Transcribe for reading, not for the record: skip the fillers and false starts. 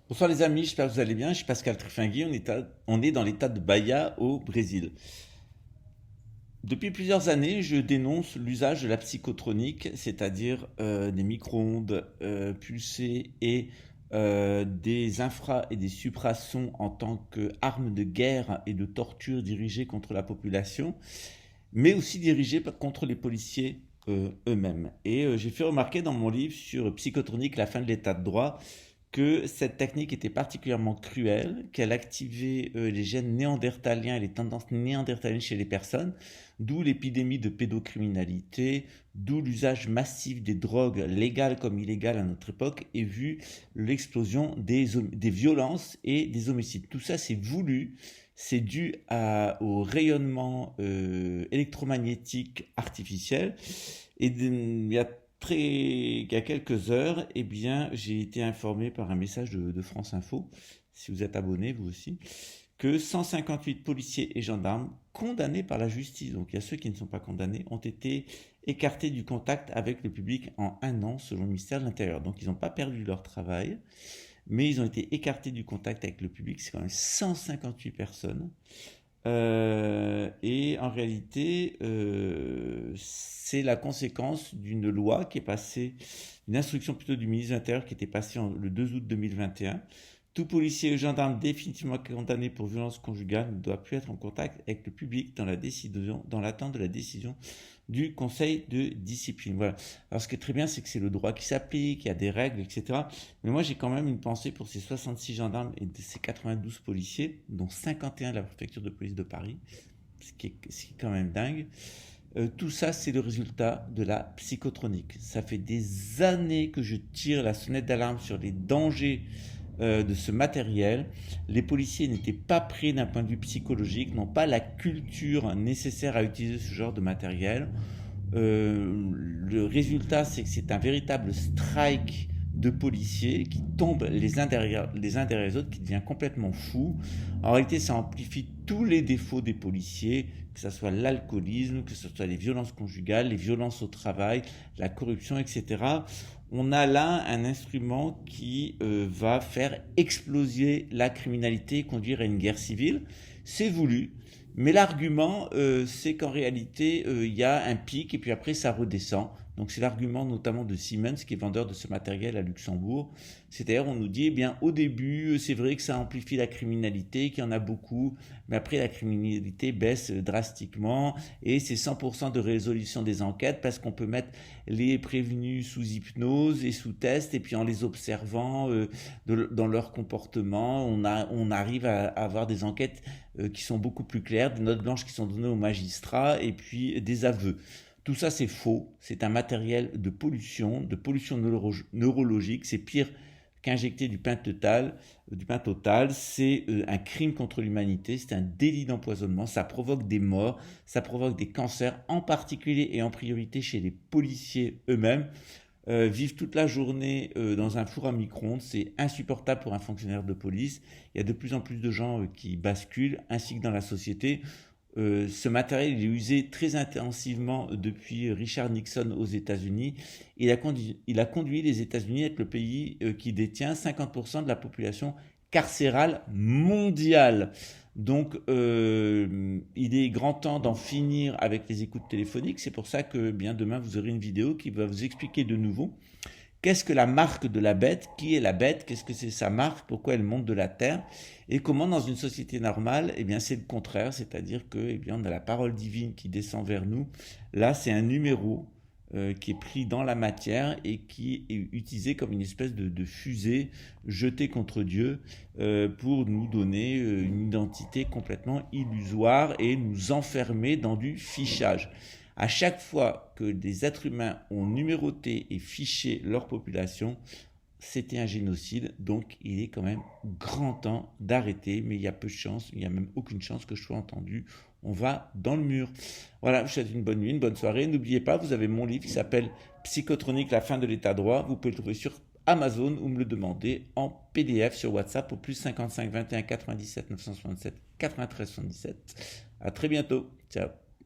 Bonsoir les amis, j'espère que vous allez bien. Je suis Pascal Trifingui, on est dans l'état de Bahia au Brésil. Depuis plusieurs années, je dénonce l'usage de la psychotronique, c'est-à-dire des micro-ondes pulsées et des infra- et des suprasons en tant qu'armes de guerre et de torture dirigées contre la population, mais aussi dirigées contre les policiers eux-mêmes. Et j'ai fait remarquer dans mon livre sur psychotronique, la fin de l'état de droit, que cette technique était particulièrement cruelle, qu'elle activait les gènes néandertaliens et les tendances néandertaliennes chez les personnes, d'où l'épidémie de pédocriminalité, d'où l'usage massif des drogues légales comme illégales à notre époque, et vu l'explosion des violences et des homicides. Tout ça, c'est voulu, c'est dû au rayonnement électromagnétique artificiel. Et il y a quelques heures, eh bien, j'ai été informé par un message de France Info, si vous êtes abonné, vous aussi, que 158 policiers et gendarmes condamnés par la justice, donc il y a ceux qui ne sont pas condamnés, ont été écartés du contact avec le public en un an, selon le ministère de l'Intérieur. Donc ils n'ont pas perdu leur travail, mais ils ont été écartés du contact avec le public. C'est quand même 158 personnes. Et en réalité, c'est la conséquence d'une loi qui est passée, une instruction plutôt du ministre de l'Intérieur qui était passée le 2 août 2021. Tout policier ou gendarme définitivement condamné pour violence conjugale ne doit plus être en contact avec le public dans l'attente de la décision du conseil de discipline. Voilà. Alors ce qui est très bien, c'est que c'est le droit qui s'applique, il y a des règles, etc. Mais moi, j'ai quand même une pensée pour ces 66 gendarmes et ces 92 policiers, dont 51 de la préfecture de police de Paris, ce qui est quand même dingue. Tout ça, c'est le résultat de la psychotronique. Ça fait des années que je tire la sonnette d'alarme sur les dangers de ce matériel. Les policiers n'étaient pas prêts d'un point de vue psychologique, n'ont pas la culture nécessaire à utiliser ce genre de matériel. Le résultat, c'est que c'est un véritable strike de policiers qui tombent les uns derrière les autres, qui devient complètement fou. En réalité, ça amplifie tous les défauts des policiers, que ce soit l'alcoolisme, que ce soit les violences conjugales, les violences au travail, la corruption, etc. On a là un instrument qui va faire exploser la criminalité, conduire à une guerre civile. C'est voulu. Mais l'argument, c'est qu'en réalité, il y a un pic et puis après, ça redescend. Donc c'est l'argument notamment de Siemens, qui est vendeur de ce matériel à Luxembourg. C'est-à-dire, on nous dit, eh bien, au début, c'est vrai que ça amplifie la criminalité, qu'il y en a beaucoup, mais après, la criminalité baisse drastiquement et c'est 100% de résolution des enquêtes parce qu'on peut mettre les prévenus sous hypnose et sous test et puis en les observant dans leur comportement, on arrive à avoir des enquêtes qui sont beaucoup plus claires, des notes blanches qui sont données aux magistrats et puis des aveux. Tout ça, c'est faux. C'est un matériel de pollution neurologique. C'est pire qu'injecter du pain total. C'est un crime contre l'humanité. C'est un délit d'empoisonnement. Ça provoque des morts. Ça provoque des cancers, en particulier et en priorité chez les policiers eux-mêmes. Vivre toute la journée dans un four à micro-ondes, c'est insupportable pour un fonctionnaire de police. Il y a de plus en plus de gens qui basculent, ainsi que dans la société. Ce matériel il est usé très intensivement depuis Richard Nixon aux États-Unis. Il a conduit les États-Unis à être le pays qui détient 50% de la population carcérale mondiale. Donc, il est grand temps d'en finir avec les écoutes téléphoniques. C'est pour ça que bien demain, vous aurez une vidéo qui va vous expliquer de nouveau qu'est-ce que la marque de la bête, qui est la bête, qu'est-ce que c'est sa marque, pourquoi elle monte de la terre, et comment dans une société normale, eh bien c'est le contraire, c'est-à-dire que eh bien on a la parole divine qui descend vers nous. Là, c'est un numéro qui est pris dans la matière et qui est utilisé comme une espèce de fusée jetée contre Dieu pour nous donner une identité complètement illusoire et nous enfermer dans du fichage. À chaque fois que des êtres humains ont numéroté et fiché leur population, c'était un génocide, donc il est quand même grand temps d'arrêter, mais il y a peu de chance, il n'y a même aucune chance que je sois entendu, on va dans le mur. Voilà, je vous souhaite une bonne nuit, une bonne soirée, n'oubliez pas, vous avez mon livre qui s'appelle Psychotronique, la fin de l'état droit, vous pouvez le trouver sur Amazon ou me le demander en PDF sur WhatsApp au plus 55 21 97 967 93 77. À très bientôt, ciao.